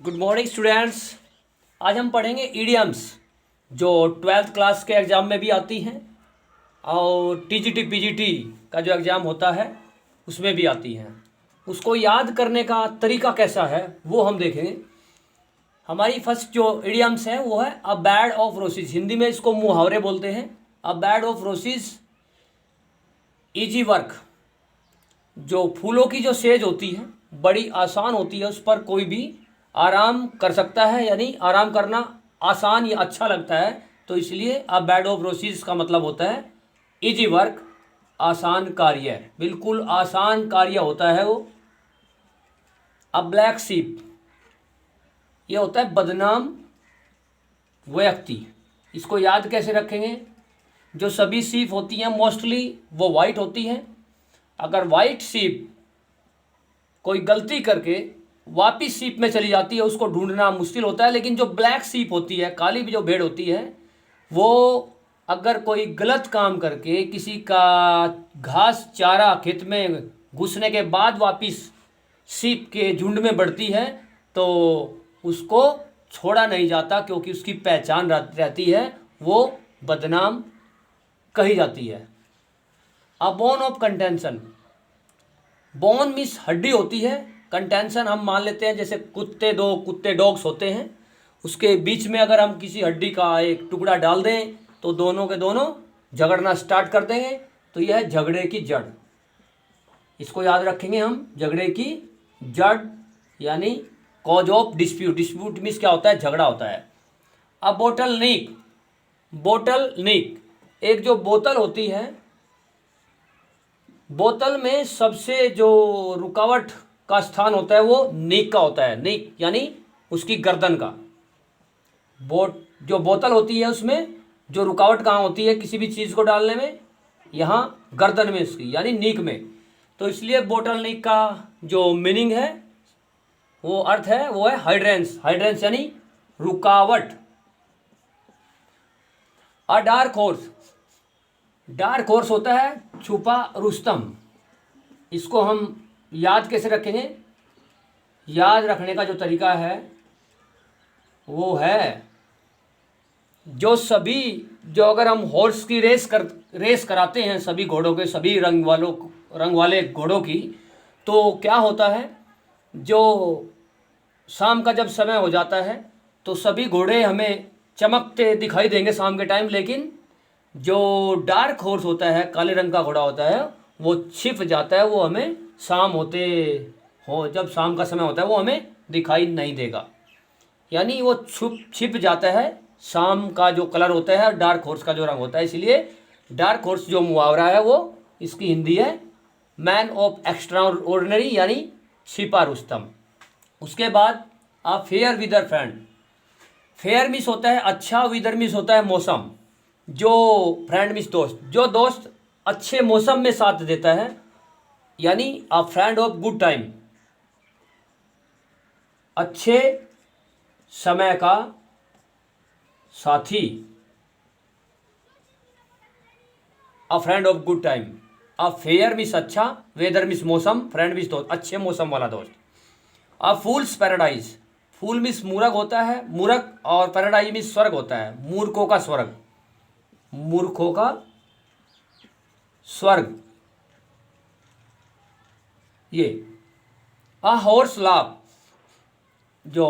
Good morning students. आज हम पढ़ेंगे ईडियम्स जो 12th क्लास के एग्ज़ाम में भी आती हैं और टीजीटी पीजीटी का जो एग्ज़ाम होता है उसमें भी आती हैं। उसको याद करने का तरीका कैसा है वो हम देखेंगे। हमारी फर्स्ट जो ईडियम्स है वो है अ बैड ऑफ रोसिस। हिंदी में इसको मुहावरे बोलते हैं। A bed of roses easy work. जो फूलों की जो सेज होती है बड़ी आसान होती है, उस पर कोई भी आराम कर सकता है, यानी आराम करना आसान या अच्छा लगता है। तो इसलिए अ बेड ऑफ रोसेस का मतलब होता है इजी वर्क, आसान कार्य, बिल्कुल आसान कार्य होता है वो। अ ब्लैक सीप, ये होता है बदनाम व्यक्ति। इसको याद कैसे रखेंगे? जो सभी सीप होती हैं मोस्टली वो वाइट होती हैं। अगर वाइट सीप कोई गलती करके वापिस सीप में चली जाती है उसको ढूंढना मुश्किल होता है, लेकिन जो ब्लैक सीप होती है, काली भी जो भेड़ होती है, वो अगर कोई गलत काम करके किसी का घास चारा खेत में घुसने के बाद वापिस सीप के झुंड में बढ़ती है तो उसको छोड़ा नहीं जाता, क्योंकि उसकी पहचान रहती है, वो बदनाम कही जाती है। A bone of contention. Bone means हड्डी होती है, कंटेंशन हम मान लेते हैं जैसे दो कुत्ते डॉग्स होते हैं, उसके बीच में अगर हम किसी हड्डी का एक टुकड़ा डाल दें तो दोनों के दोनों झगड़ना स्टार्ट कर देंगे। तो यह है झगड़े की जड़। इसको याद रखेंगे हम, झगड़े की जड़ यानी cause of dispute. Dispute means क्या होता है? झगड़ा होता है। अब बोटल नीक। बोटल नीक एक जो बोतल होती है, बोतल में सबसे जो रुकावट का स्थान होता है वो नीक का होता है। नीक यानी उसकी गर्दन का। जो बोतल होती है उसमें जो रुकावट कहाँ होती है किसी भी चीज़ को डालने में? यहाँ गर्दन में उसकी, यानी नीक में। तो इसलिए बोटल नीक का जो मीनिंग है, वो अर्थ है, वो है हाइड्रेंस। हाइड्रेंस यानी रुकावट। अ डार्क हॉर्स। डार्क हॉर्स होता है छुपा रुस्तम। इसको हम याद कैसे रखेंगे? याद रखने का जो तरीका है वो है, जो अगर हम हॉर्स की रेस कराते हैं सभी घोड़ों के, सभी रंग वाले घोड़ों की, तो क्या होता है, जो शाम का जब समय हो जाता है तो सभी घोड़े हमें चमकते दिखाई देंगे शाम के टाइम, लेकिन जो डार्क हॉर्स होता है, काले रंग का घोड़ा होता है, वो छिप जाता है। वो हमें जब शाम का समय होता है वो हमें दिखाई नहीं देगा, यानी वो छिप जाता है। शाम का जो कलर होता है, डार्क हॉर्स का जो रंग होता है। इसलिए डार्क हॉर्स जो मुहावरा है वो इसकी हिंदी है मैन ऑफ एक्स्ट्रा ऑर्डिनरी, यानी छिपा रुस्तम। उसके बाद a fair weather friend. Fair मिस होता है अच्छा, विदर मिस होता है मौसम। जो फ्रेंड मिस दोस्त, जो दोस्त अच्छे मौसम में साथ देता है, यानी अ फ्रेंड ऑफ गुड टाइम, अच्छे समय का साथी। अ friend of good time. A fair miss अच्छा, वेदर मिस मौसम, फ्रेंड मिस दोस्त, अच्छे मौसम वाला दोस्त। अ फूल्स पैराडाइज। फूल मिस मूर्ख होता है, मूर्ख, और पैराडाइज मिस स्वर्ग होता है, मूर्खों का स्वर्ग। मूर्खों का स्वर्ग ये। A horse laugh. जो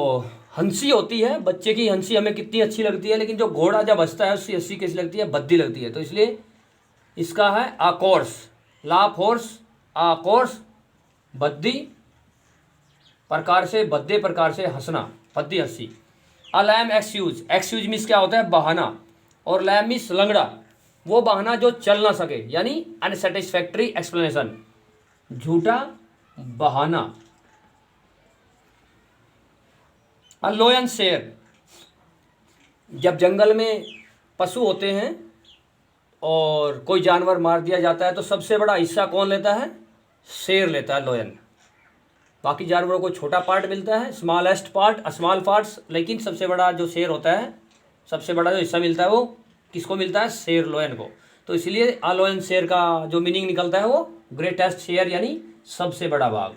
हंसी होती है, बच्चे की हंसी हमें कितनी अच्छी लगती है, लेकिन जो घोड़ा जब हंसता है उसकी हंसी कैसी लगती है? भद्दी लगती है। तो इसलिए इसका है a course. Laugh horse, a course भद्दी प्रकार से, भद्दे प्रकार से हंसना, भद्दी हंसी। अ लैम एक्सक्यूज। एक्सक्यूज मीन्स क्या होता है? बहाना। और लैम मीन्स लंगड़ा, वो बहाना जो चल ना सके, यानी अनसेटिस्फैक्ट्री एक्सप्लेनेशन, झूठा बहाना। अ लोयन शेर। जब जंगल में पशु होते हैं और कोई जानवर मार दिया जाता है तो सबसे बड़ा हिस्सा कौन लेता है? शेर लेता है, लोयन। बाकी जानवरों को छोटा पार्ट मिलता है, स्मॉलेस्ट पार्ट, स्मॉल पार्ट्स, लेकिन सबसे बड़ा जो शेर होता है, सबसे बड़ा जो हिस्सा मिलता है वो किसको मिलता है? शेर, लोयन को। तो इसलिए अ लोयन शेर का जो मीनिंग निकलता है वो ग्रेटेस्ट शेयर, यानी सबसे बड़ा बाघ।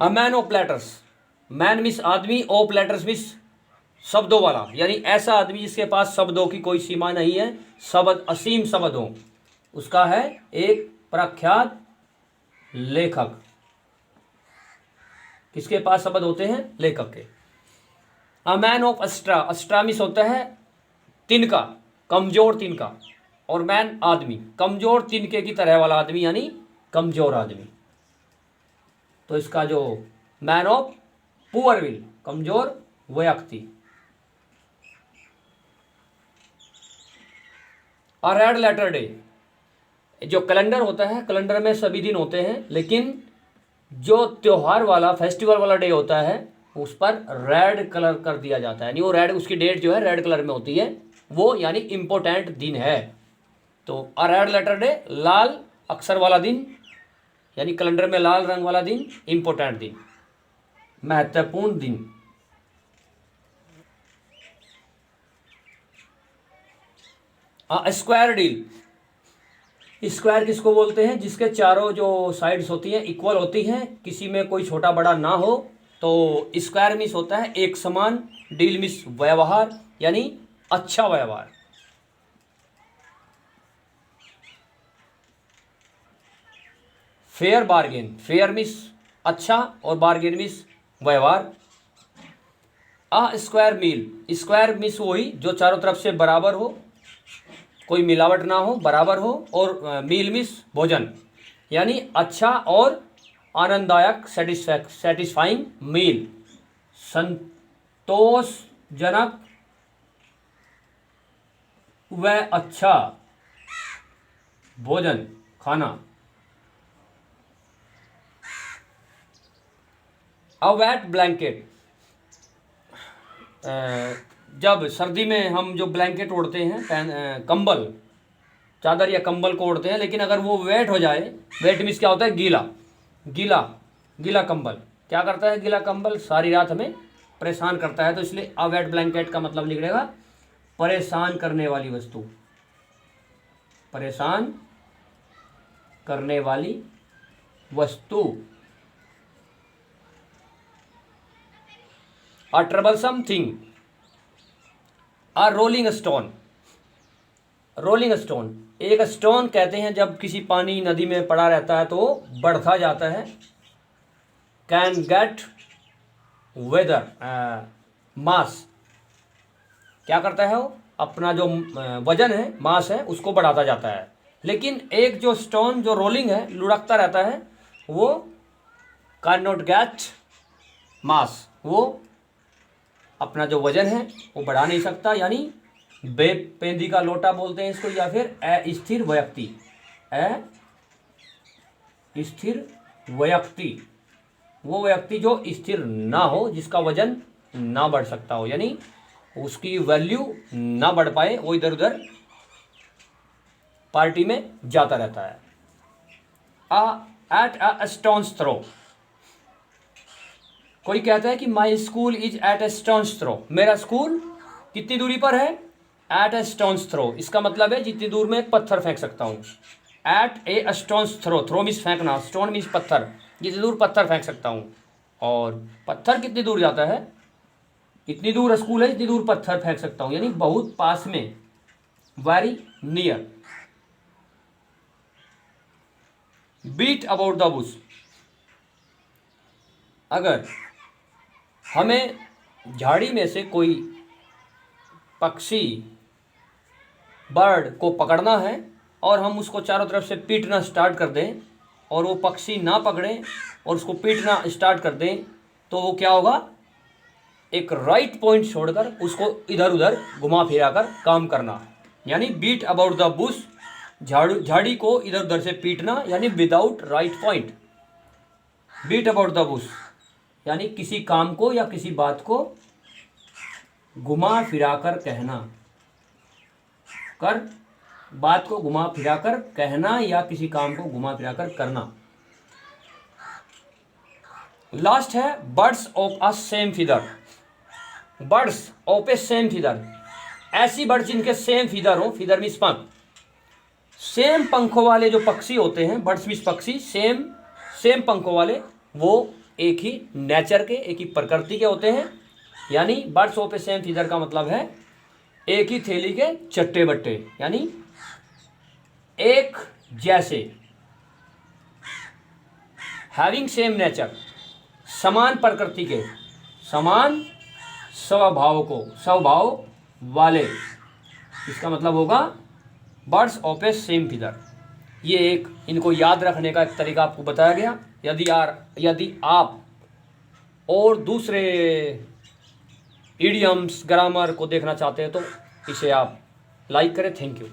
A man of letters, man miss आदमी, ऑफ लेटर्स मिस शब्दों वाला, यानी ऐसा आदमी जिसके पास शब्दों की कोई सीमा नहीं है, शब्द असीम शब्द हो, उसका है एक प्रख्यात लेखक। किसके पास शब्द होते हैं? लेखक के। A man of Astra, Astra miss होता है तिनका, कमजोर तिनका, और मैन आदमी, कमजोर तिनके की तरह वाला आदमी, यानी कमजोर आदमी। तो इसका जो मैन ऑफ पुअर विल, कमजोर व्यक्ति। अ रेड लेटर डे, जो कैलेंडर होता है, कैलेंडर में सभी दिन होते हैं, लेकिन जो त्योहार वाला फेस्टिवल वाला डे होता है उस पर रेड कलर कर दिया जाता है, यानी वो रेड, उसकी डेट जो है रेड कलर में होती है, वो यानी इम्पोर्टेंट दिन है। तो अ रेड लेटर डे, लाल अक्षर वाला दिन, यानी कैलेंडर में लाल रंग वाला दिन, इम्पोर्टेंट दिन, महत्वपूर्ण दिन। स्क्वायर डील, स्क्वायर किसको बोलते हैं? जिसके चारों जो साइड्स होती हैं इक्वल होती हैं, किसी में कोई छोटा बड़ा ना हो, तो स्क्वायर मिस होता है एक समान, डील मिस व्यवहार, यानी अच्छा व्यवहार। फेयर बार्गेन, फेयर मिस अच्छा और बार्गेन मिस व्यवहार। अ स्क्वायर मील, स्क्वायर मिस वही जो चारों तरफ से बराबर हो, कोई मिलावट ना हो, बराबर हो, और मील मिस भोजन, यानी अच्छा और आनंददायक, सेटिस्फाइंग मील, संतोषजनक व अच्छा भोजन, खाना। अ वेट ब्लैंकेट, जब सर्दी में हम जो ब्लैंकेट ओढ़ते हैं, कंबल, चादर या कंबल को ओढ़ते हैं, लेकिन अगर वो वेट हो जाए, वेट मीन्स क्या होता है? गीला, गीला, गीला कंबल क्या करता है? गीला कंबल सारी रात हमें परेशान करता है, तो इसलिए अ वेट ब्लैंकेट का मतलब निकलेगा परेशान करने वाली वस्तु, परेशान करने वाली वस्तु। अ ट्रबलसम थिंग, अ रोलिंग स्टोन, रोलिंग स्टोन, एक स्टोन कहते हैं जब किसी पानी नदी में पड़ा रहता है तो वो बढ़ता जाता है। कैन गेट वेदर मास, क्या करता है? वो अपना जो वजन है, मास है, उसको बढ़ाता जाता है। लेकिन एक जो स्टोन जो रोलिंग है, लुढ़कता रहता है, वो कैन नॉट गेट मास, वो अपना जो वजन है वो बढ़ा नहीं सकता, यानी बेपेंदी का लोटा बोलते हैं इसको, या फिर अस्थिर व्यक्ति, अस्थिर व्यक्ति, वो व्यक्ति जो स्थिर ना हो, जिसका वजन ना बढ़ सकता हो, यानी उसकी वैल्यू ना बढ़ पाए, वो इधर उधर पार्टी में जाता रहता है। एट अ स्टोन्स थ्रो, कोई कहता है कि my school is at a stone's throw, मेरा स्कूल कितनी दूरी पर है? एट अ स्टोन्स थ्रो, इसका मतलब है जितनी दूर में एक पत्थर फेंक सकता हूँ। एट ए स्टोन्स थ्रो, थ्रो मीन्स फेंकना, स्टोन मीन्स पत्थर, जितनी दूर पत्थर फेंक सकता हूँ। और पत्थर कितनी दूर जाता है? इतनी दूर स्कूल है जितनी दूर पत्थर फेंक सकता हूँ, यानी बहुत पास में, very near. Beat about the bush, अगर हमें झाड़ी में से कोई पक्षी, बर्ड को पकड़ना है और हम उसको चारों तरफ से पीटना स्टार्ट कर दें और वो पक्षी ना पकड़ें और उसको पीटना स्टार्ट कर दें, तो वो क्या होगा? एक राइट पॉइंट छोड़कर उसको इधर उधर घुमा फिरा कर काम करना, यानी बीट अबाउट द बुश, झाड़ी को इधर उधर से पीटना, यानी without right point. Beat about the bush यानी किसी काम को या किसी बात को घुमा फिरा कर कहना, बात को घुमा फिरा कर कहना या किसी काम को घुमा फिरा कर करना। लास्ट है birds of a same feather, birds of A same feather, ऐसी बर्ड्स जिनके सेम फीदर हो, फीदर मीन्स पंख, सेम पंखों वाले जो पक्षी होते हैं, बर्ड्स मीन्स पक्षी, सेम पंखों वाले, वो एक ही नेचर के, एक ही प्रकृति के होते हैं। यानी birds of A same feather का मतलब है एक ही थैली के चट्टे बट्टे, यानी एक जैसे। हैविंग सेम नेचर, समान प्रकृति के, समान स्वभाव वाले, इसका मतलब होगा birds of A same feather. ये एक इनको याद रखने का एक तरीका आपको बताया गया। यदि आप और दूसरे इडियम्स ग्रामर को देखना चाहते हैं तो इसे आप लाइक करें। Thank you.